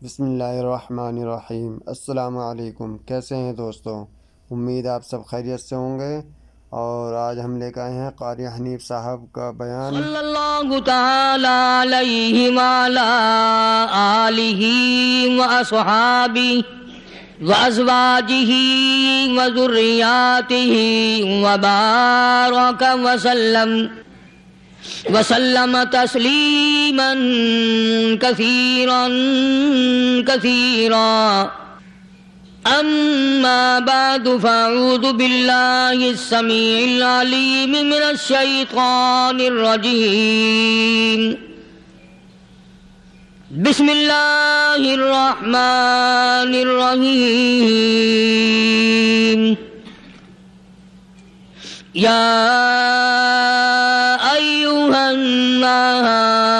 بسم اللہ الرحمن الرحیم۔ السلام علیکم، کیسے ہیں دوستوں؟ امید آپ سب خیریت سے ہوں گے۔ اور آج ہم لے کے آئے ہیں قاری حنیف صاحب کا بیان۔ صلی اللہ تعالی علیہ وعلی آلہ واصحابہ وازواجہ وذریاتہ وبارک وسلم تسلیما کثیرا کثیرا۔ أما بعد فأعوذ بالله السميع العليم من الشيطان الرجيم. بسم الله الرحمن الرحيم. يا أيها الناس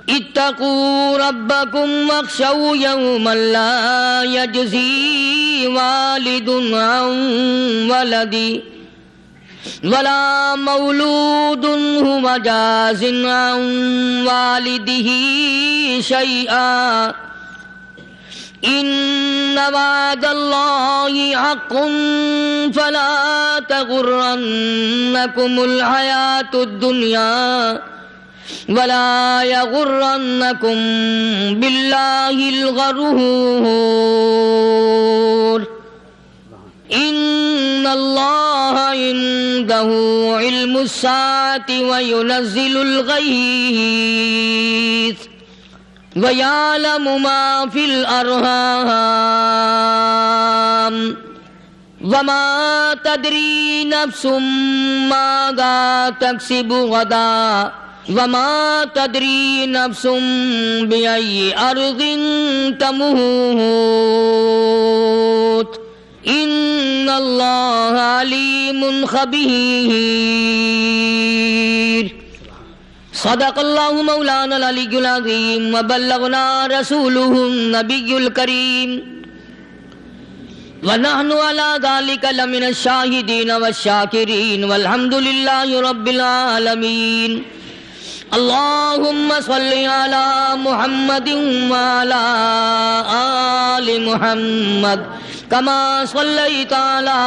اتقوا ربكم واخشوا يوما لا يجزي والد عن ولده ولا مولود هو جاز عن والده شيئا إن وعد الله حق فلا تغرنكم الحياة الدنيا ولا يغرنكم بالله الغرور إن الله عنده علم الساعة وينزل الغيث ويعلم ما في الأرحام وما تدري نفس ماذا تكسب غدا وما تدري نفس بأي أرض تموت إن الله عليم خبير. صدق الله مولانا العلي العظيم وبلغنا رسوله النبي الكريم ونحن على ذلك لمن الشاهدين والشاكرين والحمد لله رب العالمين. اللهم صل على محمد وعلى آل محمد كما صليت على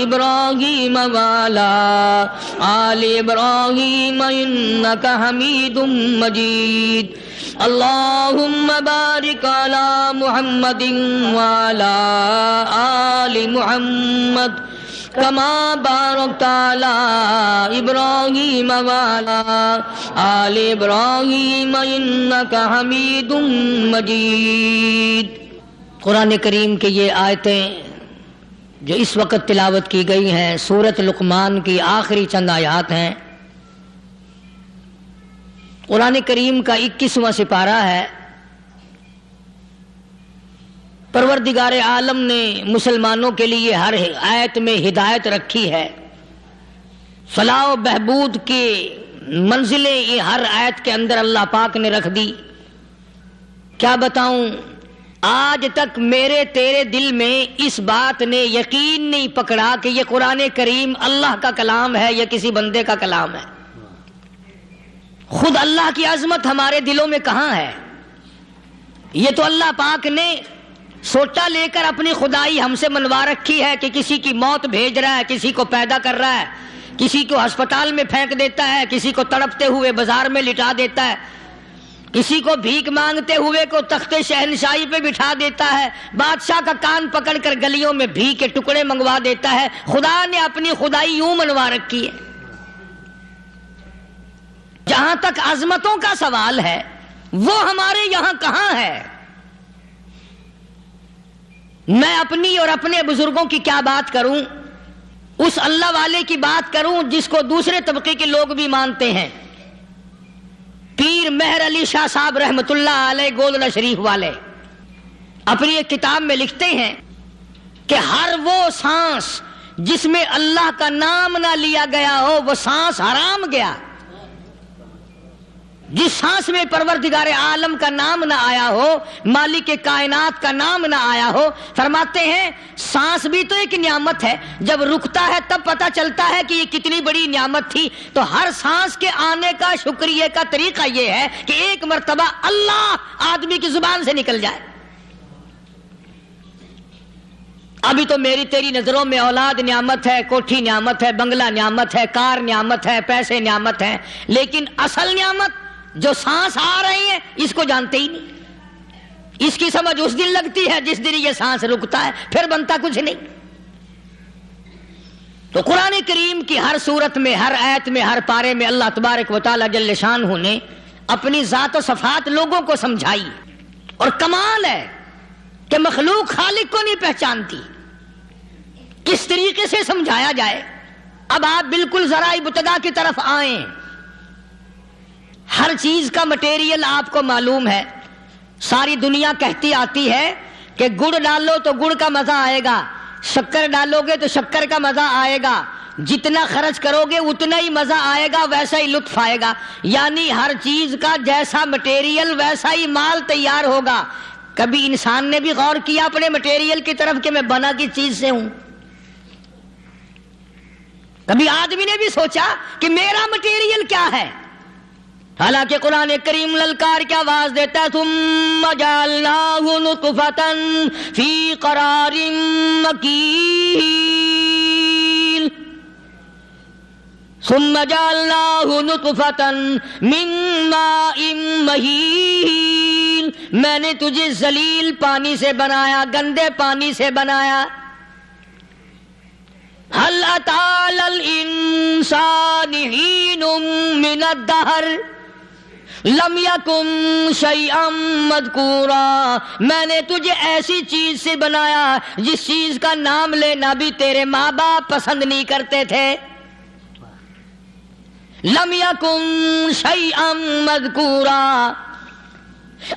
إبراهيم وعلى آل إبراهيم إنك حميد مجيد. اللهم بارك على محمد وعلى آل محمد كما باركت على إبراهيم وعلى آل إبراهيم إنك حميد مجيد. قرآن کریم کی یہ آیتیں جو اس وقت تلاوت کی گئی ہیں سورۃ لقمان کی آخری چند آیات ہیں. قرآن کریم کا 21واں سپارہ ہے. پروردگار عالم نے مسلمانوں کے لیے ہر آیت میں ہدایت رکھی ہے. فلاح و بہبود کی منزلیں یہ ہر آیت کے اندر اللہ پاک نے رکھ دی. کیا بتاؤں، آج تک میرے تیرے دل میں اس بات نے یقین نہیں پکڑا کہ یہ قرآن کریم اللہ کا کلام ہے یا کسی بندے کا کلام ہے. خود اللہ کی عظمت ہمارے دلوں میں کہاں ہے؟ یہ تو اللہ پاک نے سوٹا لے کر اپنی خدائی ہم سے منوا رکھی ہے کہ کسی کی موت بھیج رہا ہے، کسی کو پیدا کر رہا ہے، کسی کو ہسپتال میں پھینک دیتا ہے، کسی کو تڑپتے ہوئے بازار میں لٹا دیتا ہے، کسی کو بھیک مانگتے ہوئے کو تخت شہنشاہی پہ بٹھا دیتا ہے، بادشاہ کا کان پکڑ کر گلیوں میں بھیک کے ٹکڑے منگوا دیتا ہے. خدا نے اپنی خدائی یوں منوا رکھی ہے. جہاں تک عظمتوں کا سوال ہے وہ ہمارے یہاں کہاں ہے؟ میں اپنی اور اپنے بزرگوں کی کیا بات کروں، اس اللہ والے کی بات کروں جس کو دوسرے طبقے کے لوگ بھی مانتے ہیں. پیر مہر علی شاہ صاحب رحمۃ اللہ علیہ گولڈا شریف والے اپنی ایک کتاب میں لکھتے ہیں کہ ہر وہ سانس جس میں اللہ کا نام نہ لیا گیا ہو وہ سانس حرام گیا. جس سانس میں پروردگار عالم کا نام نہ آیا ہو، مالک کائنات کا نام نہ آیا ہو، فرماتے ہیں سانس بھی تو ایک نعمت ہے، جب رکتا ہے تب پتہ چلتا ہے کہ یہ کتنی بڑی نعمت تھی۔ تو ہر سانس کے آنے کا شکریہ کا طریقہ یہ ہے کہ ایک مرتبہ اللہ آدمی کی زبان سے نکل جائے۔ ابھی تو میری تیری نظروں میں اولاد نعمت ہے، کوٹھی نعمت ہے، بنگلہ نعمت ہے، کار نعمت ہے، پیسے نعمت ہیں، لیکن اصل نعمت جو سانس آ رہی ہے اس کو جانتے ہی نہیں۔ اس کی سمجھ اس دن لگتی ہے جس دن یہ سانس رکتا ہے، پھر بنتا کچھ نہیں۔ تو قرآن کریم کی ہر صورت میں، ہر آیت میں، ہر پارے میں اللہ تبارک و تعالی جل شانہ نے اپنی ذات و صفات لوگوں کو سمجھائی، اور کمال ہے کہ مخلوق خالق کو نہیں پہچانتی، کس طریقے سے سمجھایا جائے۔ اب آپ بالکل ذرا ابتدا کی طرف آئیں۔ ہر چیز کا مٹیریل آپ کو معلوم ہے۔ ساری دنیا کہتی آتی ہے کہ گڑ ڈالو تو گڑ کا مزہ آئے گا، شکر ڈالو گے تو شکر کا مزہ آئے گا، جتنا خرچ کرو گے اتنا ہی مزہ آئے گا، ویسا ہی لطف آئے گا۔ یعنی ہر چیز کا جیسا مٹیریل ویسا ہی مال تیار ہوگا۔ کبھی انسان نے بھی غور کیا اپنے مٹیریل کی طرف کہ میں بنا کس چیز سے ہوں؟ کبھی آدمی نے بھی سوچا کہ میرا مٹیریل کیا ہے؟ حالانکہ قرآن کریم للکار کی آواز دیتا ہے ثم جعلناہ نطفۃ فی قرار مکین، ثم جعلناہ نطفۃ من ماء مہین، میں نے تجھے ذلیل پانی سے بنایا، گندے پانی سے بنایا۔ هل أتى على الإنسان حين من الدهر لم يكن شيئا مذكورا، میں نے تجھے ایسی چیز سے بنایا جس چیز کا نام لینا بھی تیرے ماں باپ پسند نہیں کرتے تھے۔ لم يكن شيئا مذكورا،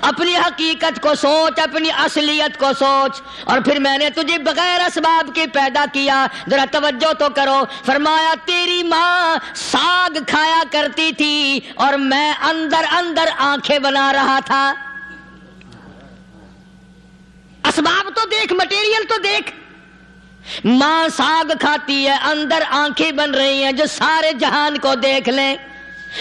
اپنی حقیقت کو سوچ، اپنی اصلیت کو سوچ۔ اور پھر میں نے تجھے بغیر اسباب کے پیدا کیا۔ ذرا توجہ تو کرو، فرمایا تیری ماں ساگ کھایا کرتی تھی اور میں اندر اندر آنکھیں بنا رہا تھا۔ اسباب تو دیکھ، مٹیریل تو دیکھ۔ ماں ساگ کھاتی ہے، اندر آنکھیں بن رہی ہیں جو سارے جہان کو دیکھ لیں۔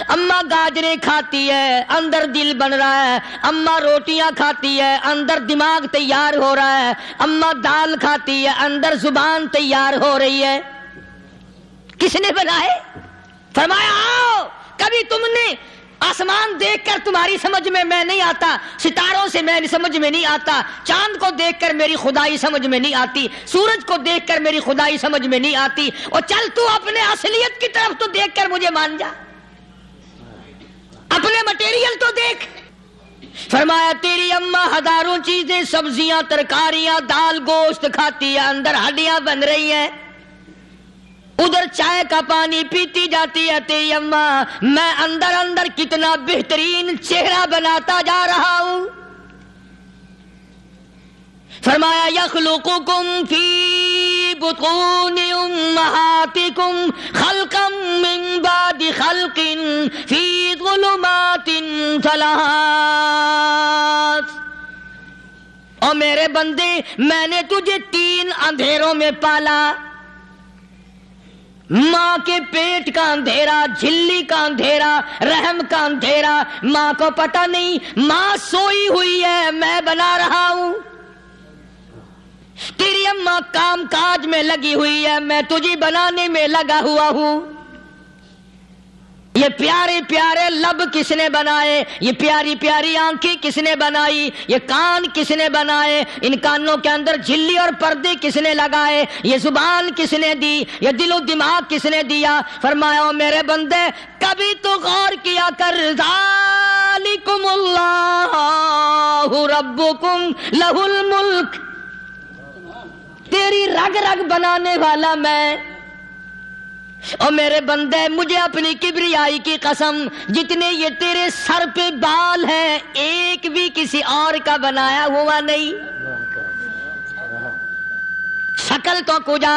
اماں گاجریں کھاتی ہے، اندر دل بن رہا ہے۔ اماں روٹیاں کھاتی ہے، اندر دماغ تیار ہو رہا ہے۔ اماں دال کھاتی ہے، اندر زبان تیار ہو رہی ہے۔ کس نے بنائے؟ فرمایا آؤ، کبھی تم نے آسمان دیکھ کر تمہاری سمجھ میں نہیں آتا، ستاروں سے میں سمجھ میں نہیں آتا، چاند کو دیکھ کر میری خدائی سمجھ میں نہیں آتی، سورج کو دیکھ کر میری خدائی سمجھ میں نہیں آتی، اور چل تو اپنے اصلیت کی طرف تو دیکھ کر مجھے مان جا، اپنے مٹیریل تو دیکھ۔ فرمایا تیری اماں ہزاروں چیزیں، سبزیاں، ترکاریاں، دال، گوشت کھاتی ہے، اندر ہڈیاں بن رہی ہیں، ادھر چائے کا پانی پیتی جاتی ہے تیری اماں، میں اندر اندر کتنا بہترین چہرہ بناتا جا رہا ہوں۔ فرمایا یخلقکم فی بطون امہاتکم خلقا من بعد خلق فی ظلمات ثلاث، اور میرے بندے میں نے تجھے 3 اندھیروں میں پالا، ماں کے پیٹ کا اندھیرا، جھلی کا اندھیرا، رحم کا اندھیرا، ماں کو پتہ نہیں، ماں سوئی ہوئی ہے، میں بنا رہا ہوں۔ تیری اماں کام کاج میں لگی ہوئی ہے، میں تجھے بنانے میں لگا ہوا ہوں۔ یہ پیارے پیارے لب کس نے بنائے، یہ پیاری پیاری آنکھیں کس نے بنائی، یہ کان کس نے بنائے، ان کانوں کے اندر جھلی اور پردے کس نے لگائے، یہ زبان کس نے دی، یہ دل و دماغ کس نے دیا۔ فرمایا میرے بندے کبھی تو غور کیا کر، ذالکم اللہ ربکم لہ الملک، تیری رگ رگ بنانے والا میں۔ اور میرے بندے مجھے اپنی کبریائی کی قسم، جتنے یہ تیرے سر پہ بال ہیں ایک بھی کسی اور کا بنایا ہوا نہیں۔ شکل تو کجا،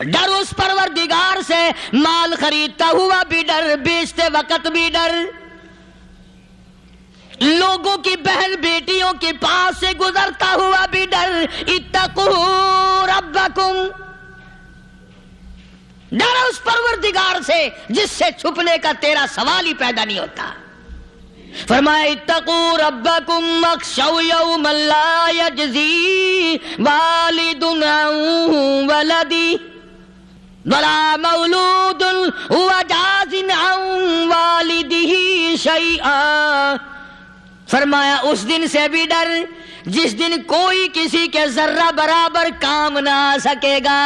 ڈر اس پروردگار سے، مال خریدتا ہوا بھی ڈر، بیچتے وقت بھی ڈر، لوگوں کی بہن بیٹیوں کے پاس سے گزرتا ہوا بھی ڈر۔ اتقوا ربکم، ڈر اس پروردگار سے جس سے چھپنے کا تیرا سوال ہی پیدا نہیں ہوتا۔ فرمایا اتقوا ربکم واخشوا یوما لا یجزی والد عن ولدی ولا مولود هو جاز عن والدہ شیئا، فرمایا اس دن سے بھی ڈر جس دن کوئی کسی کے ذرہ برابر کام نہ آ سکے گا۔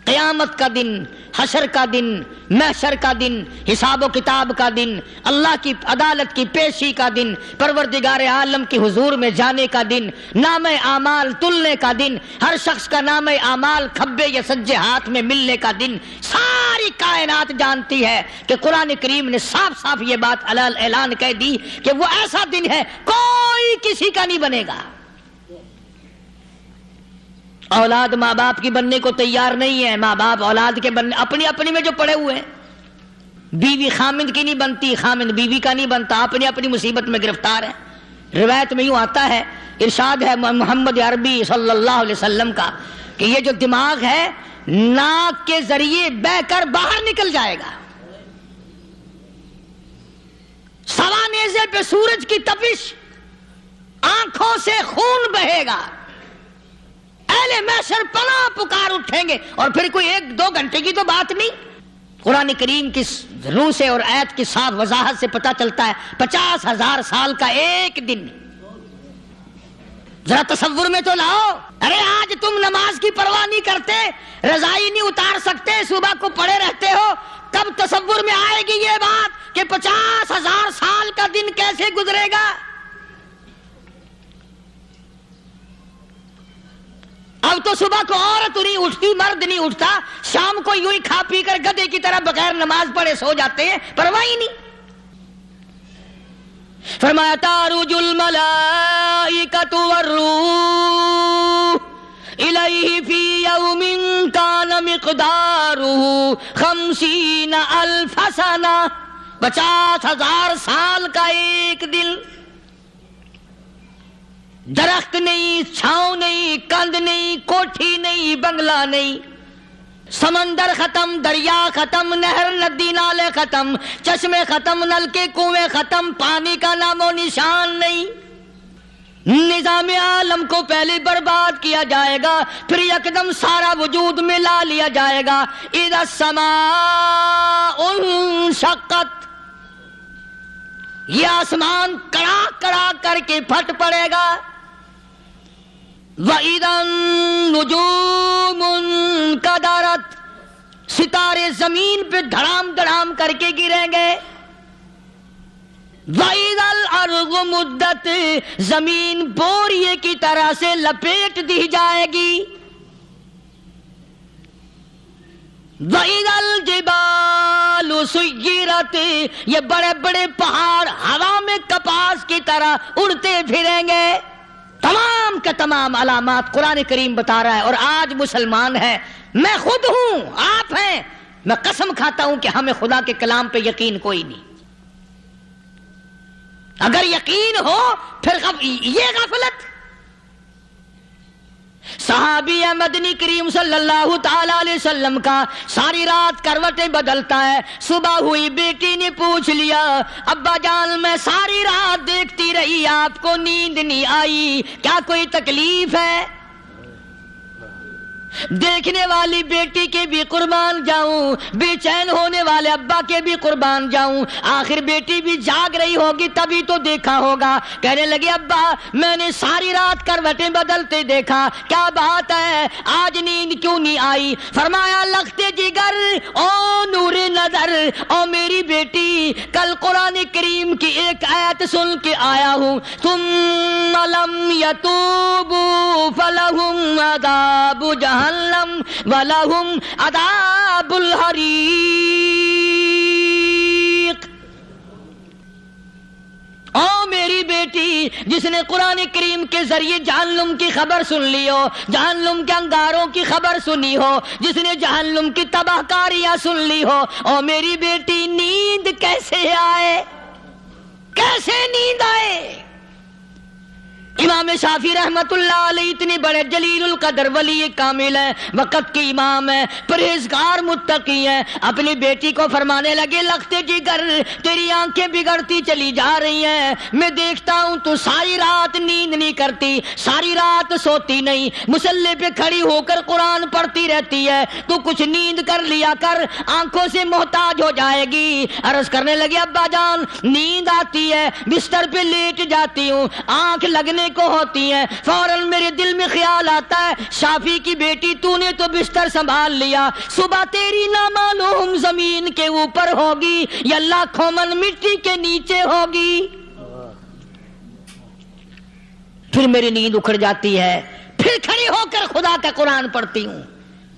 قیامت کا دن، حشر کا دن، محشر کا دن، حساب و کتاب کا دن، اللہ کی عدالت کی پیشی کا دن، پروردگار عالم کی حضور میں جانے کا دن، نام اعمال تلنے کا دن، ہر شخص کا نام اعمال کھبے یا سجے ہاتھ میں ملنے کا دن۔ ساری کائنات جانتی ہے کہ قرآن کریم نے صاف صاف یہ بات اعلان کہہ دی کہ وہ ایسا دن ہے کوئی کسی کا نہیں بنے گا۔ اولاد ماں باپ کی بننے کو تیار نہیں ہے، ماں باپ اولاد کے بننے اپنی اپنی میں جو پڑے ہوئے ہیں۔ بیوی خامند کی نہیں بنتی، خامند بیوی کا نہیں بنتا، اپنی اپنی مصیبت میں گرفتار ہے۔ روایت میں یوں آتا ہے، ارشاد ہے محمد عربی صلی اللہ علیہ وسلم کا کہ یہ جو دماغ ہے ناک کے ذریعے بہ کر باہر نکل جائے گا، سوا نیزے پہ سورج کی تپش، آنکھوں سے خون بہے گا، اہل محشر پناہ پکار اٹھیں گے، اور پھر کوئی 1-2 گھنٹے کی تو بات نہیں۔ قرآن کریم کی روح سے اور آیت کی صاف وضاحت سے پتہ چلتا ہے 50,000 سال کا ایک دن۔ ذرا تصور میں تو لاؤ، ارے آج تم نماز کی پرواہ نہیں کرتے، رضائی نہیں اتار سکتے، صبح کو پڑے رہتے ہو، کب تصور میں آئے گی یہ بات کہ 50,000 سال کا دن کیسے گزرے گا؟ اب تو صبح کو عورت نہیں اٹھتی، مرد نہیں اٹھتا، شام کو یوں ہی کھا پی کر گدھے کی طرح بغیر نماز پڑھے سو جاتے ہیں، پرواہ ہی نہیں۔ فرمایا تعرج الملائکۃ والروح الیہ فی یوم کان مقدارہ 50,000 سنہ، 50,000 سال کا ایک دن۔ درخت نہیں، چھاؤں نہیں، کند نہیں، کوٹھی نہیں، بنگلہ نہیں، سمندر ختم، دریا ختم، نہر ندی نالے ختم، چشمے ختم، نل کے کنویں ختم، پانی کا نام و نشان نہیں۔ نظام عالم کو پہلے برباد کیا جائے گا، پھر یکدم سارا وجود ملا لیا جائے گا۔ اذا السماء انشقت، یہ آسمان کڑا کڑا کر کے پھٹ پڑے گا۔ وَإِذَا النُّجُومُ انْكَدَرَتْ، ستارے زمین پہ دھڑام دھڑام کر کے گریں گے۔ وَإِذَا الْأَرْضُ مُدَّتْ، زمین بوریے کی طرح سے لپیٹ دی جائے گی۔ وَإِذَا الْجِبَالُ سُيِّرَتْ، یہ بڑے بڑے پہاڑ ہوا میں کپاس کی طرح اڑتے پھریں گے۔ تمام کے تمام علامات قرآن کریم بتا رہا ہے، اور آج مسلمان ہے، میں خود ہوں، آپ ہیں، میں قسم کھاتا ہوں کہ ہمیں خدا کے کلام پہ یقین کوئی نہیں۔ اگر یقین ہو پھر یہ غفلت۔ صحابی مدنی کریم صلی اللہ تعالی علیہ وسلم کا ساری رات کروٹیں بدلتا ہے، صبح ہوئی بیٹی نے پوچھ لیا ابا جان میں ساری رات دیکھتی رہی آپ کو نیند نہیں آئی، کیا کوئی تکلیف ہے؟ دیکھنے والی بیٹی کے بھی قربان جاؤں، بے چین ہونے والے ابا کے بھی قربان جاؤں، آخر بیٹی بھی جاگ رہی ہوگی تبھی تو دیکھا ہوگا۔ کہنے لگے ابا میں نے ساری رات کروٹیں بدلتے دیکھا، کیا بات ہے آج نیند کیوں نہیں آئی؟ فرمایا لختے جگر او نور نظر، او میری بیٹی کل قرآن کریم کی ایک آیت سن کے آیا ہوں، ثم لم یتوبوا فلہم عذاب جہنم وَلَهُمْ عَذَابُ الْحَرِيقِ۔ او میری بیٹی جس نے قرآن کریم کے ذریعے جہنم کی خبر سن لی ہو، جہنم کے انگاروں کی خبر سنی ہو، جس نے جہنم کی تباہ کاریاں سن لی ہو، او میری بیٹی نیند کیسے آئے، کیسے نیند آئے؟ امام شافعی رحمت اللہ علیہ اتنی بڑے جلیل القدر ولی کامل ہے، وقت کے امام ہے، پرہیزگار متقی ہے، اپنی بیٹی کو فرمانے لگے لخت جگر تیری آنکھیں بگڑتی چلی جا رہی ہیں، میں دیکھتا ہوں تو ساری رات نیند نہیں کرتی، ساری رات سوتی نہیں، مصلی پہ کھڑی ہو کر قرآن پڑھتی رہتی ہے، تو کچھ نیند کر لیا کر، آنکھوں سے محتاج ہو جائے گی۔ عرض کرنے لگے ابا جان نیند آتی ہے، بستر پہ لیٹ جاتی ہوں، آنکھ لگنے کو ہوتی ہے، فوراً میرے دل میں خیال آتا ہے شافی کی بیٹی تو نے تو بستر سنبھال لیا، صبح تیری نامعلوم زمین کے اوپر ہوگی یا لاکھوں من مٹی کے نیچے ہوگی۔ پھر میری نیند اکھڑ جاتی ہے، پھر کھڑی ہو کر خدا کا قرآن پڑھتی ہوں۔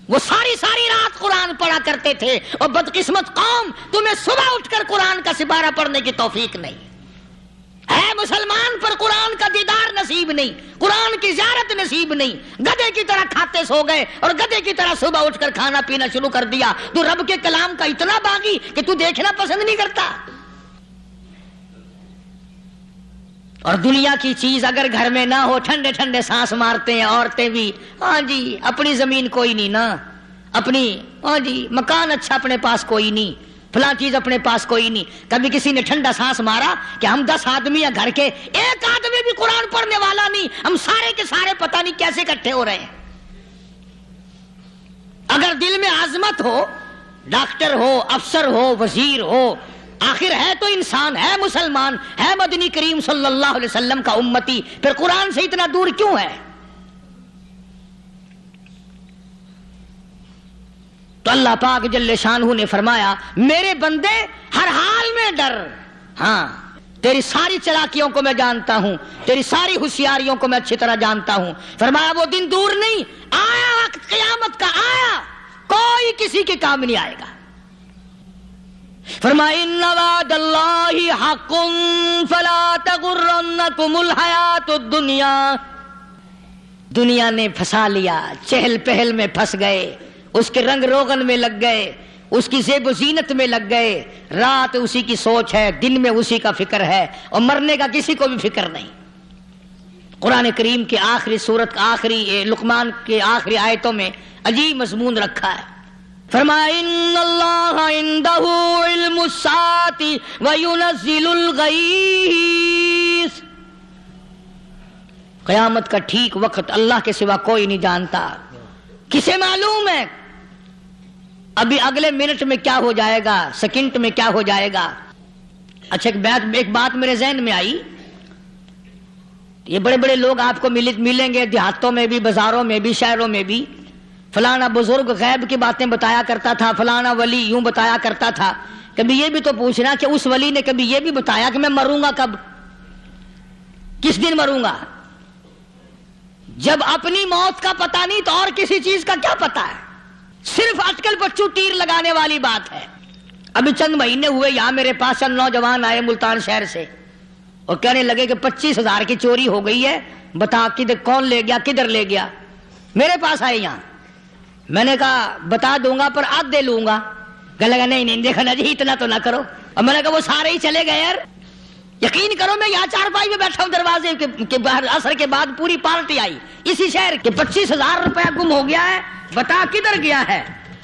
وہ ساری رات قرآن پڑھا کرتے تھے، اور بدقسمت قوم تمہیں صبح اٹھ کر قرآن کا سپارہ پڑھنے کی توفیق نہیں ہے، مسلمان پر قرآن کا دیدار نصیب نہیں، قرآن کی زیارت نصیب نہیں، گدھے کی طرح کھاتے سو گئے اور گدھے کی طرح صبح اٹھ کر کھانا پینا شروع کر دیا۔ تو رب کے کلام کا اتنا باغی کہ تو دیکھنا پسند نہیں کرتا۔ اور دنیا کی چیز اگر گھر میں نہ ہو، ٹھنڈے ٹھنڈے سانس مارتے ہیں عورتیں بھی، ہاں جی اپنی زمین کوئی نہیں نا، اپنی ہاں جی مکان اچھا اپنے پاس کوئی نہیں، فلاں چیز اپنے پاس کوئی نہیں۔ کبھی کسی نے ٹھنڈا سانس مارا کہ ہم 10 آدمی ہیں گھر کے، ایک آدمی بھی قرآن پڑھنے والا نہیں، ہم سارے کے سارے پتہ نہیں کیسے اکٹھے ہو رہے ہیں۔ اگر دل میں عظمت ہو، ڈاکٹر ہو، افسر ہو، وزیر ہو، آخر ہے تو انسان، ہے مسلمان، ہے مدنی کریم صلی اللہ علیہ وسلم کا امتی، پھر قرآن سے اتنا دور کیوں ہے؟ تو اللہ پاک جل شانہ نے فرمایا میرے بندے ہر حال میں ڈر، ہاں تیری ساری چلاکیوں کو میں جانتا ہوں، تیری ساری ہوشیاریوں کو میں اچھی طرح جانتا ہوں۔ فرمایا وہ دن دور نہیں، آیا وقت قیامت کا، آیا، کوئی کسی کے کام نہیں آئے گا۔ فرمایا ان وعد اللہ حق فلا تغرنکم الحیات الدنیا، دنیا نے پھنسا لیا، چہل پہل میں پھنس گئے، اس کے رنگ روغن میں لگ گئے، اس کی زیب و زینت میں لگ گئے، رات اسی کی سوچ ہے، دن میں اسی کا فکر ہے، اور مرنے کا کسی کو بھی فکر نہیں۔ قرآن کریم کے آخری سورت کا آخری لقمان کے آخری آیتوں میں عجیب مضمون رکھا ہے۔ فرمایا ان اللہ عندہ علم الساعۃ وینزل الغیث، قیامت کا ٹھیک وقت اللہ کے سوا کوئی نہیں جانتا۔ کسے معلوم ہے ابھی اگلے منٹ میں کیا ہو جائے گا، سیکنڈ میں کیا ہو جائے گا؟ اچھا ایک بات میرے ذہن میں آئی، یہ بڑے بڑے لوگ آپ کو ملیں گے دیہاتوں میں بھی، بازاروں میں بھی، شہروں میں بھی، فلانا بزرگ غیب کی باتیں بتایا کرتا تھا، فلانا ولی یوں بتایا کرتا تھا۔ کبھی یہ بھی تو پوچھنا کہ اس ولی نے کبھی یہ بھی بتایا کہ میں مروں گا کب، کس دن مروں گا؟ جب اپنی موت کا پتہ نہیں تو اور کسی چیز کا کیا پتہ ہے؟ صرف اٹکل پچو تیر لگانے والی بات ہے۔ ابھی چند مہینے ہوئے یہاں میرے پاس چند نوجوان آئے ملتان شہر سے، اور کہنے لگے کہ 25,000 کی چوری ہو گئی ہے، بتا کدھر کون لے گیا، کدھر لے گیا؟ میرے پاس آئے یہاں، میں نے کہا بتا دوں گا پر آدھے لوں گا۔ کہنے لگا نہیں دیکھا نا جی اتنا تو نہ کرو، اور میں نے کہا وہ سارے ہی چلے گئے یار، یقین کرو میں یہاں چارپائی میں بیٹھا ہوں دروازے کے باہر، عصر کے بعد پوری پارٹی آئی اسی شہر کے، 25,000 روپیہ گم ہو گیا ہے، بتا کدھر گیا ہے؟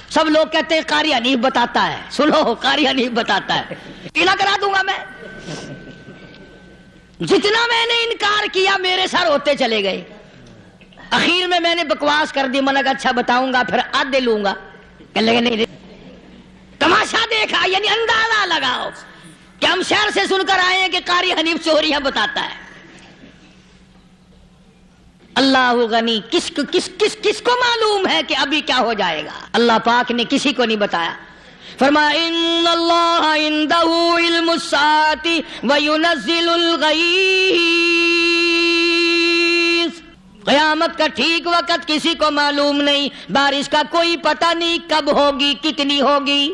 سب لوگ کہتے ہیں قاری حنیف بتاتا ہے، سنو قاری حنیف بتاتا ہے، قلعہ کرا دوں گا میں۔ جتنا میں نے انکار کیا میرے سر ہوتے چلے گئے، اخیر میں نے بکواس کر دی، میں نے کہا اچھا بتاؤں گا پھر آدھے لوں گا۔ کہنے لگے نہیں، تماشا دیکھا یعنی اندازہ لگاؤ کہ ہم شہر سے سن کر آئے ہیں کہ قاری حنیف چوریاں بتاتا ہے۔ اللہ غنی، کس کو معلوم ہے کہ ابھی کیا ہو جائے گا؟ اللہ پاک نے کسی کو نہیں بتایا۔ فرمایا ان اللہ عندہ علم الساعۃ وینزل الغیث، قیامت کا ٹھیک وقت کسی کو معلوم نہیں، بارش کا کوئی پتہ نہیں کب ہوگی، کتنی ہوگی۔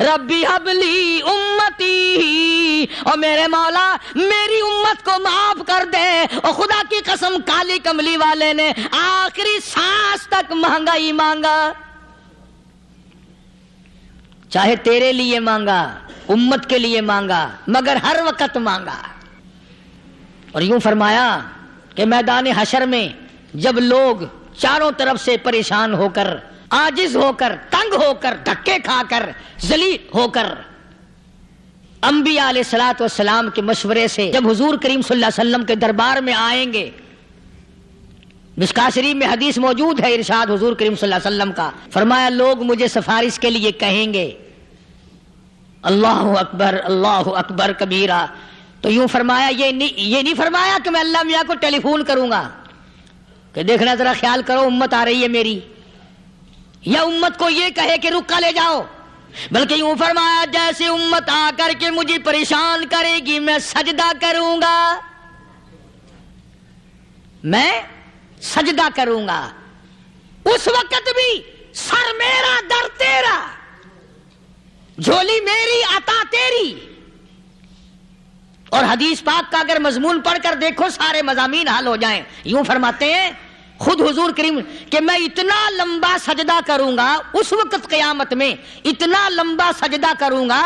ربی حبلی امتی، اور میرے مولا میری امت کو معاف کر دے۔ اور خدا کی قسم کالی کملی والے نے آخری سانس تک مانگا ہی مانگا، چاہے تیرے لیے مانگا، امت کے لیے مانگا، مگر ہر وقت مانگا۔ اور یوں فرمایا کہ میدان حشر میں جب لوگ چاروں طرف سے پریشان ہو کر، عاجز ہو کر، تنگ ہو کر، دھکے کھا کر، ذلیل ہو کر، انبیاء علیہ الصلوۃ والسلام کے مشورے سے جب حضور کریم صلی اللہ علیہ وسلم کے دربار میں آئیں گے، مشکاۃ شریف میں حدیث موجود ہے، ارشاد حضور کریم صلی اللہ علیہ وسلم کا، فرمایا لوگ مجھے سفارش کے لیے کہیں گے اللہ اکبر کبیرہ، تو یوں فرمایا یہ نہیں فرمایا کہ میں اللہ میاں کو ٹیلی فون کروں گا کہ دیکھنا ذرا خیال کرو امت آ رہی ہے میری، یا امت کو یہ کہے کہ رکا لے جاؤ، بلکہ یوں فرمایا جیسے امت آ کر کے مجھے پریشان کرے گی میں سجدہ کروں گا، میں سجدہ کروں گا، اس وقت بھی سر میرا در تیرا، جھولی میری عطا تیری۔ اور حدیث پاک کا اگر مضمون پڑھ کر دیکھو سارے مضامین حل ہو جائیں۔ یوں فرماتے ہیں خود حضور کریم کہ میں اتنا لمبا سجدہ کروں گا اس وقت قیامت میں، اتنا لمبا سجدہ کروں گا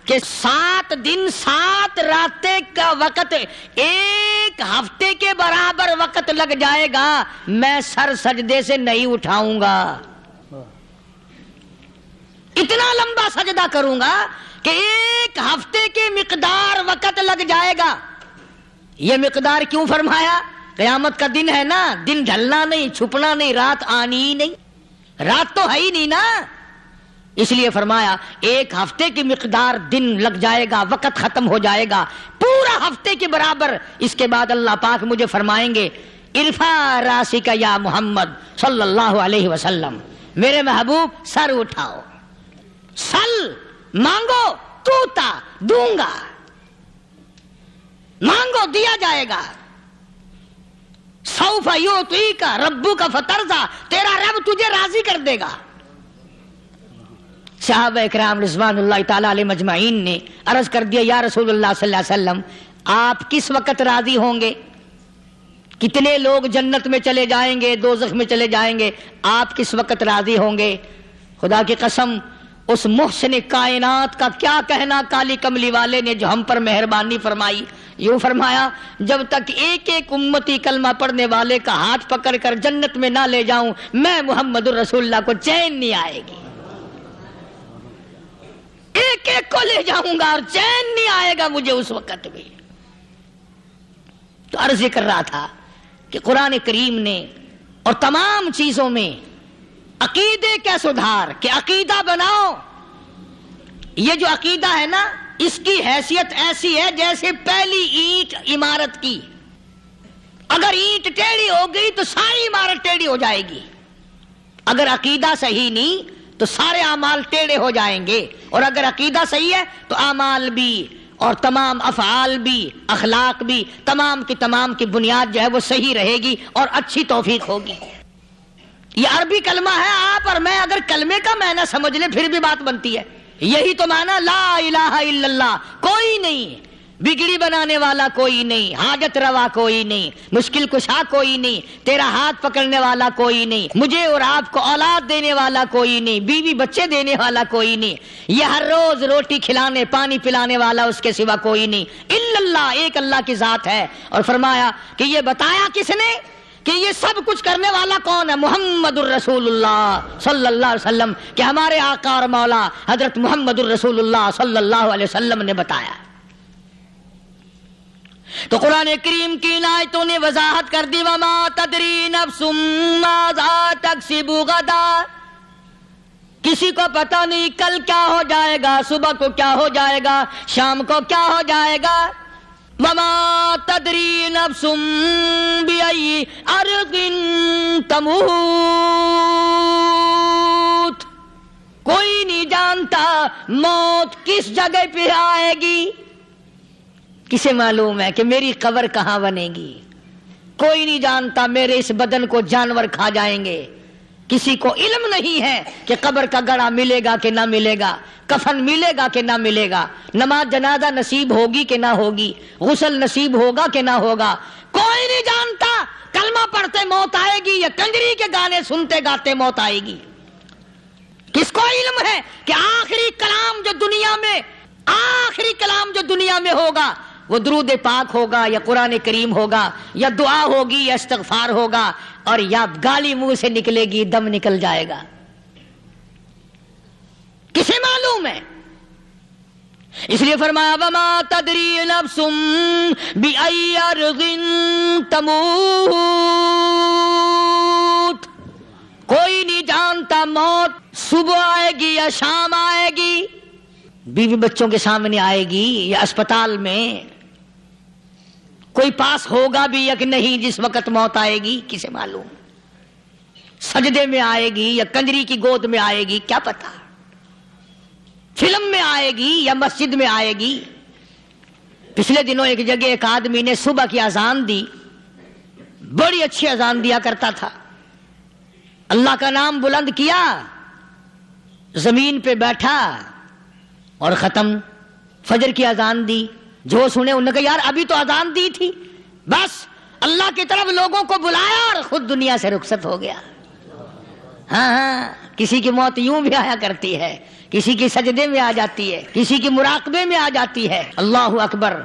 کہ 7 دن 7 راتیں کا وقت 1 ہفتے کے برابر وقت لگ جائے گا، میں سر سجدے سے نہیں اٹھاؤں گا، اتنا لمبا سجدہ کروں گا کہ 1 ہفتے کے مقدار وقت لگ جائے گا۔ یہ مقدار کیوں فرمایا؟ قیامت کا دن ہے نا، دن ڈھلنا نہیں، چھپنا نہیں، رات آنی ہی نہیں، رات تو ہے ہی نہیں نا، اس لیے فرمایا 1 ہفتے کی مقدار دن لگ جائے گا، وقت ختم ہو جائے گا پورا ہفتے کے برابر۔ اس کے بعد اللہ پاک مجھے فرمائیں گے ارفع راسک یا محمد صلی اللہ علیہ وسلم، میرے محبوب سر اٹھاؤ، سل مانگو توتا دوں گا، مانگو دیا جائے گا، سوف یعطیک ربک فترضی، تیرا رب تجھے راضی کر دے گا۔ صحابہ اکرام رضوان اللہ تعالی علیہ مجمعین نے عرض کر دیا یا رسول اللہ صلی اللہ علیہ وسلم آپ کس وقت راضی ہوں گے؟ کتنے لوگ جنت میں چلے جائیں گے، دوزخ میں چلے جائیں گے، آپ کس وقت راضی ہوں گے؟ خدا کی قسم اس محسن کائنات کا کیا کہنا کالی کملی والے نے جو ہم پر مہربانی فرمائی۔ یوں فرمایا جب تک ایک ایک امتی کلمہ پڑھنے والے کا ہاتھ پکڑ کر جنت میں نہ لے جاؤں میں محمد الرسول اللہ کو چین نہیں آئے گی، ایک ایک کو لے جاؤں گا اور چین نہیں آئے گا مجھے اس وقت بھی۔ تو عرض کر رہا تھا کہ قرآن کریم نے اور تمام چیزوں میں عقیدے کا سدھار کہ عقیدہ بناؤ، یہ جو عقیدہ ہے نا اس کی حیثیت ایسی ہے جیسے پہلی اینٹ عمارت کی، اگر اینٹ ٹیڑھی ہو گئی تو ساری عمارت ٹیڑھی ہو جائے گی، اگر عقیدہ صحیح نہیں تو سارے اعمال ٹیڑھے ہو جائیں گے، اور اگر عقیدہ صحیح ہے تو اعمال بھی اور تمام افعال بھی اخلاق بھی تمام کی بنیاد جو ہے وہ صحیح رہے گی اور اچھی توفیق ہوگی۔ یہ عربی کلمہ ہے، آپ اور میں اگر کلمے کا معنی سمجھ لیں پھر بھی بات بنتی ہے، یہی تو معنی لا الہ الا اللہ، کوئی نہیں بگڑی بنانے والا، کوئی نہیں حاجت روا، کوئی نہیں مشکل کشا، کوئی نہیں تیرا ہاتھ پکڑنے والا، کوئی نہیں مجھے اور آپ کو اولاد دینے والا، کوئی نہیں بیوی بچے دینے والا، کوئی نہیں یہ ہر روز روٹی کھلانے پانی پلانے والا اس کے سوا کوئی نہیں، الا اللہ، ایک اللہ کی ذات ہے۔ اور فرمایا کہ یہ بتایا کس نے کہ یہ سب کچھ کرنے والا کون ہے؟ محمد الرسول اللہ صلی اللہ علیہ وسلم، کہ ہمارے آقا اور مولا حضرت محمد الرسول اللہ صلی اللہ علیہ وسلم نے بتایا۔ تو قرآن کریم کی ان آیتوں نے وضاحت کر دی وما تدری نفس ماذا تکسب غدا، کسی کو پتہ نہیں کل کیا ہو جائے گا، صبح کو کیا ہو جائے گا، شام کو کیا ہو جائے گا۔ وما تدری نفس بأي أرض تموت، کوئی نہیں جانتا موت کس جگہ پہ آئے گی۔ کسے معلوم ہے کہ میری قبر کہاں بنے گی؟ کوئی نہیں جانتا میرے اس بدن کو جانور کھا جائیں گے، کسی کو علم نہیں ہے کہ قبر کا گڑھا ملے گا کہ نہ ملے گا، کفن ملے گا کہ نہ ملے گا، نماز جنازہ نصیب ہوگی کہ نہ ہوگی، غسل نصیب ہوگا کہ نہ ہوگا، کوئی نہیں جانتا۔ کلمہ پڑھتے موت آئے گی یا کنجری کے گانے سنتے گاتے موت آئے گی؟ کس کو علم ہے کہ آخری کلام جو دنیا میں ہوگا وہ درود پاک ہوگا یا قرآن کریم ہوگا یا دعا ہوگی یا استغفار ہوگا، اور یا گالی منہ سے نکلے گی، دم نکل جائے گا؟ کسے معلوم ہے؟ اس لیے فرمایا وما تدری نفس بأی ارض تموت، کوئی نہیں جانتا موت صبح آئے گی یا شام آئے گی، بیوی بچوں کے سامنے آئے گی یا اسپتال میں، کوئی پاس ہوگا بھی یا کہ نہیں جس وقت موت آئے گی؟ کسے معلوم؟ سجدے میں آئے گی یا کنجری کی گود میں آئے گی؟ کیا پتا، فلم میں آئے گی یا مسجد میں آئے گی؟ پچھلے دنوں ایک جگہ ایک آدمی نے صبح کی اذان دی، بڑی اچھی اذان دیا کرتا تھا، اللہ کا نام بلند کیا، زمین پہ بیٹھا اور ختم۔ فجر کی اذان دی، جو سنے انہوں نے کہا یار ابھی تو اذان دی تھی، بس اللہ کی طرف لوگوں کو بلایا اور خود دنیا سے رخصت ہو گیا۔ ہاں، کسی کی موت یوں بھی آیا کرتی ہے، کسی کی سجدے میں آ جاتی ہے، کسی کی مراقبے میں آ جاتی ہے، اللہ اکبر،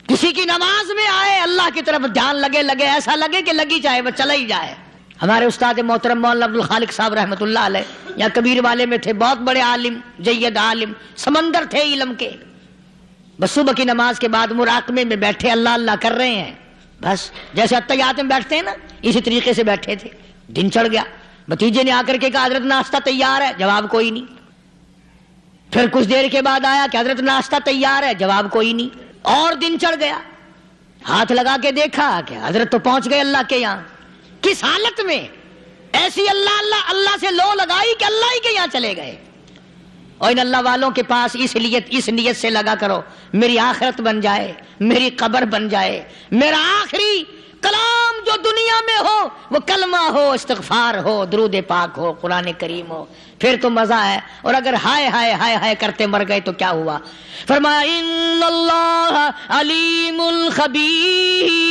کسی کی نماز میں آئے، اللہ کی طرف دھیان لگے ایسا لگے کہ لگی جائے وہ چلا ہی جائے۔ ہمارے استاد محترم مولانا عبد الخالق صاحب رحمۃ اللہ علیہ یا کبیر والے میں تھے، بہت بڑے عالم، جید عالم، سمندر تھے علم کے، بس صبح کی نماز کے بعد مراقبے میں بیٹھے اللہ اللہ کر رہے ہیں، بس جیسے اتحیات میں بیٹھتے ہیں نا اسی طریقے سے بیٹھے تھے۔ دن چڑھ گیا، بھتیجے نے آ کر کے کہا حضرت ناشتہ تیار ہے، جواب کوئی نہیں۔ پھر کچھ دیر کے بعد آیا کہ حضرت ناشتہ تیار ہے، جواب کوئی نہیں۔ اور دن چڑھ گیا، ہاتھ لگا کے دیکھا کہ حضرت تو پہنچ گئے اللہ کے یہاں۔ کس حالت میں؟ ایسی اللہ اللہ اللہ سے لو لگائی کہ اللہ ہی کے یہاں چلے گئے۔ اور ان اللہ والوں کے پاس اس نیت سے لگا کرو میری آخرت بن جائے، میری قبر بن جائے، میرا آخری کلام جو دنیا میں ہو وہ کلمہ ہو، استغفار ہو، درود پاک ہو، قرآن کریم ہو، پھر تو مزہ ہے۔ اور اگر ہائے ہائے ہائے ہائے کرتے مر گئے تو کیا ہوا؟ فرمایا ان اللہ علیم خبیر،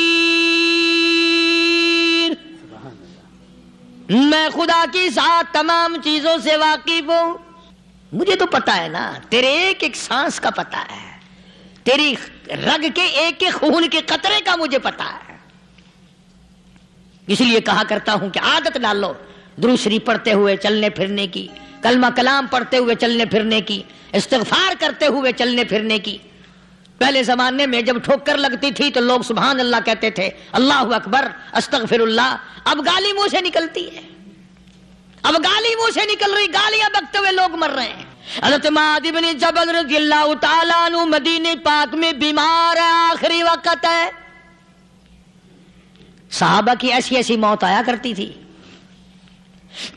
میں خدا کی ذات تمام چیزوں سے واقف ہوں، مجھے تو پتا ہے نا، تیرے ایک ایک سانس کا پتا ہے، تیری رگ کے ایک ایک خون کے قطرے کا مجھے پتا ہے۔ اس لیے کہا کرتا ہوں کہ عادت ڈالو درود شریف پڑھتے ہوئے چلنے پھرنے کی، کلمہ کلام پڑھتے ہوئے چلنے پھرنے کی، استغفار کرتے ہوئے چلنے پھرنے کی۔ پہلے زمانے میں جب ٹھوکر لگتی تھی تو لوگ سبحان اللہ کہتے تھے، اللہ اکبر، استغفر اللہ۔ اب گالی منہ سے نکلتی ہے، اب گالی منہ سے نکل رہی، گالیاں بکتے ہوئے لوگ مر رہے ہیں۔ حضرت معاذ بن جبل رضی اللہ تعالیٰ عنہ مدینے پاک میں بیمار ہے، آخری وقت ہے۔ صحابہ کی ایسی ایسی موت آیا کرتی تھی،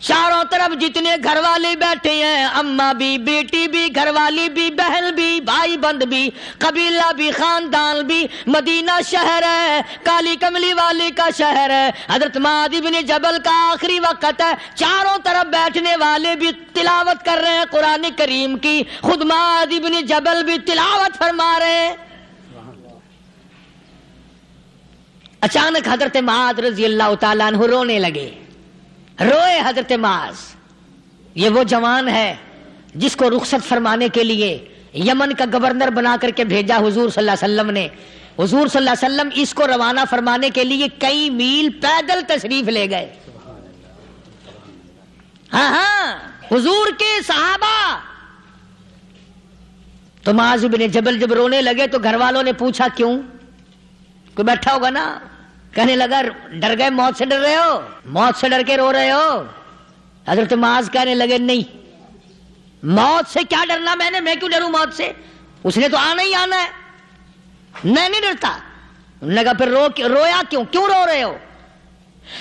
چاروں طرف جتنے گھر والے بیٹھے ہیں، اماں بھی، بیٹی بھی، گھر والی بھی، بہن بھی، بھائی بند بھی، قبیلہ بھی، خاندان بھی، مدینہ شہر ہے، کالی کملی والے کا شہر ہے، حضرت معاذ بن جبل کا آخری وقت ہے، چاروں طرف بیٹھنے والے بھی تلاوت کر رہے ہیں قرآن کریم کی، خود معاذ بن جبل بھی تلاوت فرما رہے ہیں۔ اچانک حضرت معاذ رضی اللہ تعالیٰ عنہ رونے لگے، روئے حضرت معاذ۔ یہ وہ جوان ہے جس کو رخصت فرمانے کے لیے یمن کا گورنر بنا کر کے بھیجا حضور صلی اللہ علیہ وسلم نے۔ حضور صلی اللہ علیہ وسلم اس کو روانہ فرمانے کے لیے کئی میل پیدل تشریف لے گئے۔ ہاں حضور کے صحابہ۔ تو معاذ بن جبل جب رونے لگے تو گھر والوں نے پوچھا کیوں؟ کوئی بیٹھا ہوگا نا، کہنے لگا ڈر گئے، موت سے ڈر رہے ہو، موت سے ڈر کے رو رہے ہو؟ حضرت معاذ کہنے لگے نہیں، موت سے کیا ڈرنا، میں کیوں ڈروں موت سے، اس نے تو آنا ہی آنا ہے، میں نہیں ڈرتا۔ انہوں نے کہا پھر رویا کیوں رو رہے ہو؟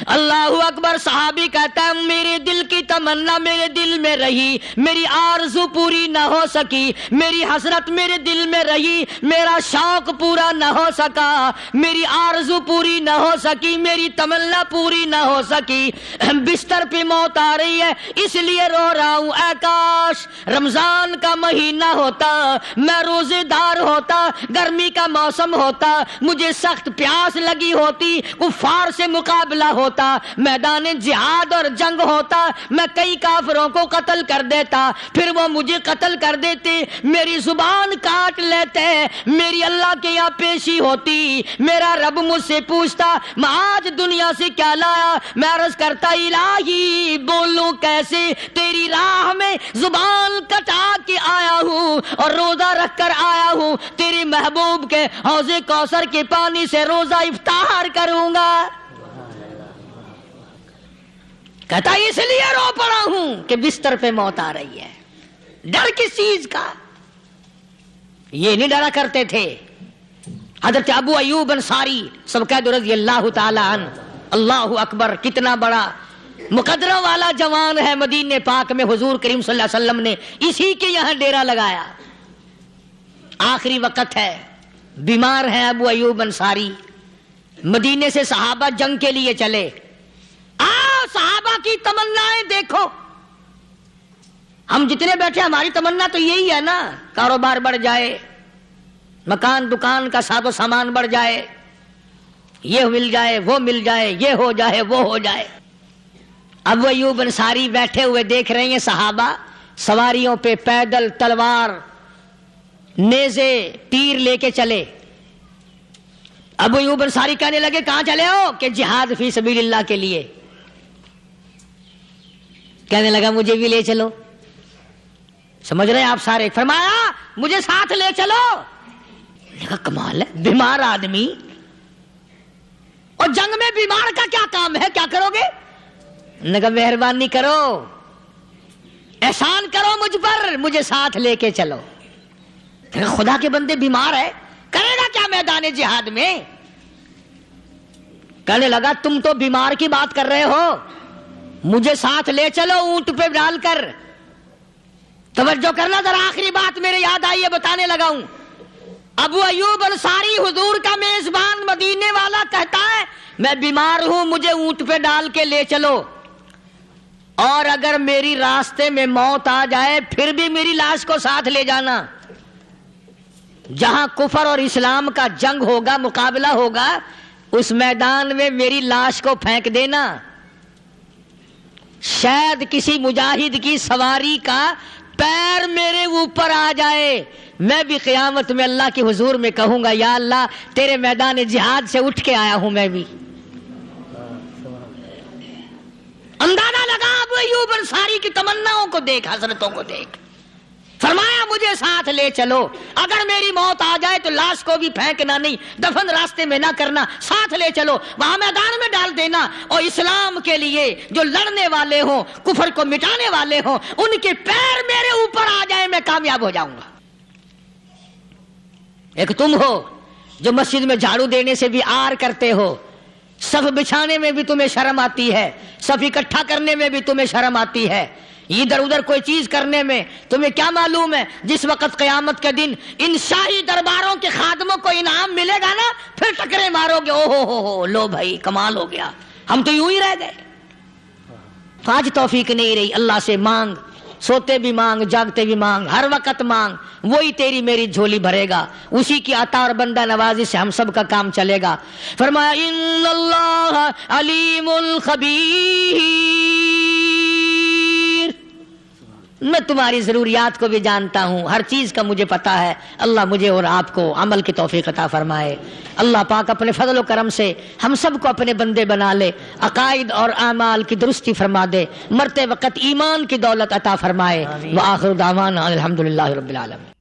اللہ اکبر. صحابی کہتا ہے میرے دل کی تمنا میرے دل میں رہی, میری آرزو پوری نہ ہو سکی, میری حسرت میرے دل میں رہی, میرا شوق پورا نہ ہو سکا, میری آرزو پوری نہ ہو سکی, میری تمنا پوری نہ ہو سکی. بستر پہ موت آ رہی ہے اس لیے رو رہا ہوں. اے کاش رمضان کا مہینہ ہوتا, میں روزے دار ہوتا, گرمی کا موسم ہوتا, مجھے سخت پیاس لگی ہوتی, کفار سے مقابلہ ہوتا, میدان جہاد اور جنگ ہوتا, میں کئی کافروں کو قتل کر دیتا, پھر وہ مجھے قتل کر دیتے, میری زبان کاٹ لیتے, میری اللہ کے یہاں پیشی ہوتی, میرا رب مجھ سے پوچھتا میں آج دنیا سے کیا لایا. میں عرض کرتا الہی بولوں کیسے, تیری راہ میں زبان کٹا کے آیا ہوں اور روزہ رکھ کر آیا ہوں, تیرے محبوب کے حوض کوثر کے پانی سے روزہ افطار کروں گا. کہتا اس لیے رو پڑا ہوں کہ بستر پہ موت آ رہی ہے. ڈر کس چیز کا؟ یہ نہیں ڈرا کرتے تھے. حضرت ابو ایوب انصاری سب کہہ دو رضی اللہ تعالی عنہ. اللہ اکبر, کتنا بڑا مقدرہ والا جوان ہے. مدینے پاک میں حضور کریم صلی اللہ علیہ وسلم نے اسی کے یہاں ڈیرا لگایا. آخری وقت ہے, بیمار ہیں ابو ایوب انصاری. مدینے سے صحابہ جنگ کے لیے چلے. صحابہ کی تمنائیں دیکھو. ہم جتنے بیٹھے ہماری تمنا تو یہی ہے نا, کاروبار بڑھ جائے, مکان دکان کا ساز و سامان بڑھ جائے, یہ مل جائے وہ مل جائے, یہ ہو جائے وہ ہو جائے. ابو ایوب انصاری بیٹھے ہوئے دیکھ رہے ہیں صحابہ سواریوں پہ پیدل تلوار نیزے تیر لے کے چلے. ابو ایوب انصاری کہنے لگے کہاں چلے ہو؟ کہ جہاد فی سبیل اللہ کے لیے. کہنے لگا مجھے بھی لے چلو. سمجھ رہے ہیں آپ سارے؟ فرمایا مجھے ساتھ لے چلو. کمال ہے, بیمار آدمی اور جنگ میں بیمار کا کیا کام ہے, کیا کرو گے؟ نے کہا مہربانی کرو, احسان کرو مجھ پر, مجھے ساتھ لے کے چلو. خدا کے بندے بیمار ہے, کرے گا کیا میدان جہاد میں؟ کہنے لگا تم تو بیمار کی بات کر رہے ہو, مجھے ساتھ لے چلو اونٹ پہ ڈال کر. توجہ کرنا ذرا, آخری بات میرے یاد آئی ہے بتانے لگا ہوں. ابو ایوب انصاری حضور کا میزبان مدینے والا کہتا ہے میں بیمار ہوں, مجھے اونٹ پہ ڈال کے لے چلو, اور اگر میری راستے میں موت آ جائے پھر بھی میری لاش کو ساتھ لے جانا. جہاں کفر اور اسلام کا جنگ ہوگا, مقابلہ ہوگا, اس میدان میں میری لاش کو پھینک دینا. شاید کسی مجاہد کی سواری کا پیر میرے اوپر آ جائے, میں بھی قیامت میں اللہ کے حضور میں کہوں گا یا اللہ تیرے میدان جہاد سے اٹھ کے آیا ہوں میں بھی. اندازہ لگا ابو ایوب انصاری کی تمناؤں کو دیکھ, حسرتوں کو دیکھ. فرمایا مجھے ساتھ لے چلو, اگر میری موت آ جائے تو لاش کو بھی پھینکنا نہیں, دفن راستے میں نہ کرنا, ساتھ لے چلو, وہاں میدان میں ڈال دینا, اور اسلام کے لیے جو لڑنے والے ہوں, کفر کو مٹانے والے ہوں, ان کے پیر میرے اوپر آ جائے, میں کامیاب ہو جاؤں گا. ایک تم ہو جو مسجد میں جھاڑو دینے سے بھی آر کرتے ہو, صف بچھانے میں بھی تمہیں شرم آتی ہے, صف اکٹھا کرنے میں بھی تمہیں شرم آتی ہے, ادھر ادھر کوئی چیز کرنے میں تمہیں کیا معلوم ہے جس وقت قیامت کے دن ان شاہی درباروں کے خادموں کو انعام ملے گا نا, پھر ٹکرے مارو گے, او ہو لو بھائی کمال ہو گیا, ہم تو یوں ہی رہ گئے. تو آج توفیق نہیں رہی. اللہ سے مانگ, سوتے بھی مانگ, جاگتے بھی مانگ, ہر وقت مانگ, وہی تیری میری جھولی بھرے گا. اسی کی عطا اور بندہ نوازی سے ہم سب کا کام چلے گا. فرمایا ان اللہ علیم خبیر, میں تمہاری ضروریات کو بھی جانتا ہوں, ہر چیز کا مجھے پتا ہے. اللہ مجھے اور آپ کو عمل کی توفیق عطا فرمائے. اللہ پاک اپنے فضل و کرم سے ہم سب کو اپنے بندے بنا لے, عقائد اور اعمال کی درستی فرما دے, مرتے وقت ایمان کی دولت عطا فرمائے. وآخر دعوانا الحمدللہ رب العالمین.